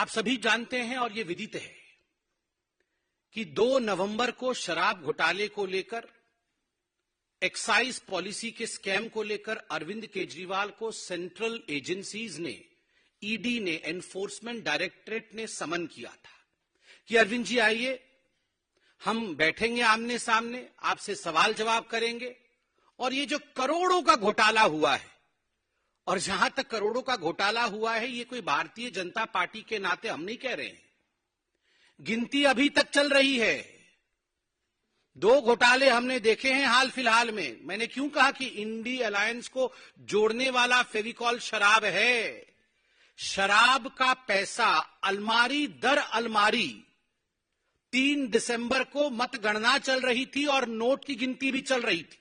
आप सभी जानते हैं और ये विदित है कि 2 नवंबर को शराब घोटाले को लेकर, एक्साइज पॉलिसी के स्कैम को लेकर अरविंद केजरीवाल को सेंट्रल एजेंसीज ने, ईडी ने, एनफोर्समेंट डायरेक्टरेट ने समन किया था कि अरविंद जी आइए, हम बैठेंगे आमने सामने, आपसे सवाल जवाब करेंगे और ये जो करोड़ों का घोटाला हुआ है, और जहां तक करोड़ों का घोटाला हुआ है, ये कोई भारतीय जनता पार्टी के नाते हम नहीं कह रहे हैं, गिनती अभी तक चल रही है। 2 घोटाले हमने देखे हैं हाल फिलहाल में। मैंने क्यों कहा कि इंडी अलायंस को जोड़ने वाला फेविकॉल शराब है। शराब का पैसा अलमारी दर अलमारी 3 दिसंबर को मतगणना चल रही थी और नोट की गिनती भी चल रही थी।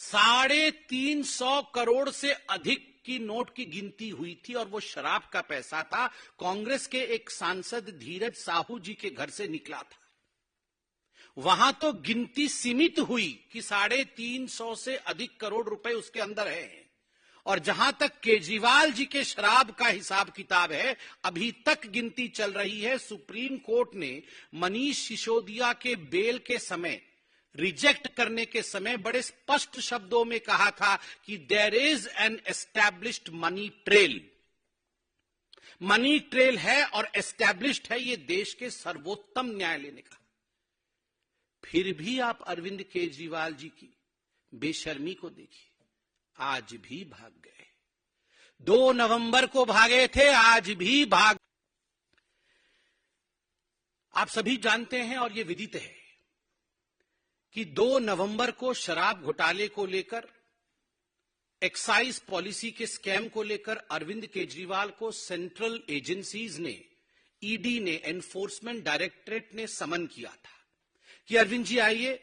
350 करोड़ से अधिक की नोट की गिनती हुई थी और वो शराब का पैसा था। कांग्रेस के एक सांसद धीरज साहू जी के घर से निकला था। वहां तो गिनती सीमित हुई कि 350 से अधिक करोड़ रुपए उसके अंदर है। और जहां तक केजरीवाल जी के शराब का हिसाब किताब है, अभी तक गिनती चल रही है। सुप्रीम कोर्ट ने मनीष सिसोदिया के बेल के समय, रिजेक्ट करने के समय बड़े स्पष्ट शब्दों में कहा था कि there is an established money trail. Money trail है और एस्टैब्लिश्ड है, ये देश के सर्वोत्तम न्यायालय ने कहा। फिर भी आप अरविंद केजरीवाल जी की बेशर्मी को देखिए, आज भी भाग गए। 2 नवंबर को भागे थे, आज भी भाग। आप सभी जानते हैं और ये विदित है कि 2 नवंबर को शराब घोटाले को लेकर, एक्साइज पॉलिसी के स्कैम को लेकर अरविंद केजरीवाल को सेंट्रल एजेंसीज ने, ईडी ने, एनफोर्समेंट डायरेक्टरेट ने समन किया था कि अरविंद जी आइए,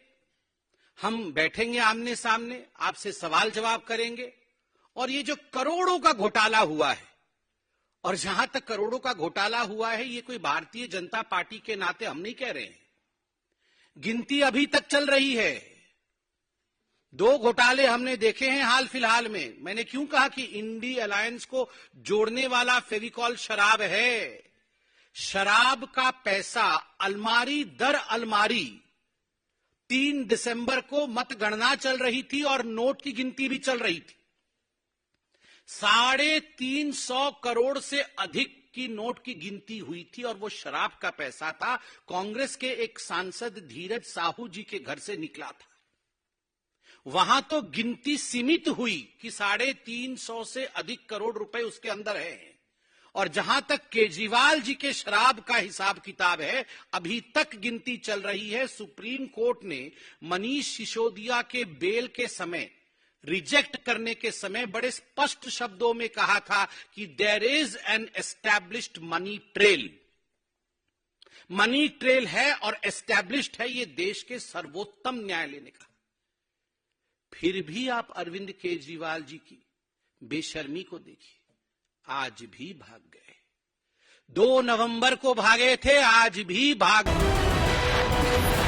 हम बैठेंगे आमने सामने, आपसे सवाल जवाब करेंगे और ये जो करोड़ों का घोटाला हुआ है, और जहां तक करोड़ों का घोटाला हुआ है, ये कोई भारतीय जनता पार्टी के नाते हम नहीं कह रहे हैं, गिनती अभी तक चल रही है। 2 घोटाले हमने देखे हैं हाल फिलहाल में। मैंने क्यों कहा कि इंडी अलायंस को जोड़ने वाला फेविकॉल शराब है। शराब का पैसा अलमारी दर अलमारी 3 दिसंबर को मतगणना चल रही थी और नोट की गिनती भी चल रही थी। 350 करोड़ से अधिक की नोट की गिनती हुई थी और वो शराब का पैसा था। कांग्रेस के एक सांसद धीरज साहू जी के घर से निकला था। वहां तो गिनती सीमित हुई कि 350 से अधिक करोड़ रुपए उसके अंदर है। और जहां तक केजरीवाल जी के शराब का हिसाब किताब है, अभी तक गिनती चल रही है। सुप्रीम कोर्ट ने मनीष सिसोदिया के बेल के समय, रिजेक्ट करने के समय बड़े स्पष्ट शब्दों में कहा था कि there is an established money trail. Money trail है और एस्टैब्लिश्ड है, ये देश के सर्वोत्तम न्यायालय ने कहा। फिर भी आप अरविंद केजरीवाल जी की बेशर्मी को देखिए, आज भी भाग गए। 2 नवंबर को भागे थे, आज भी भाग गए।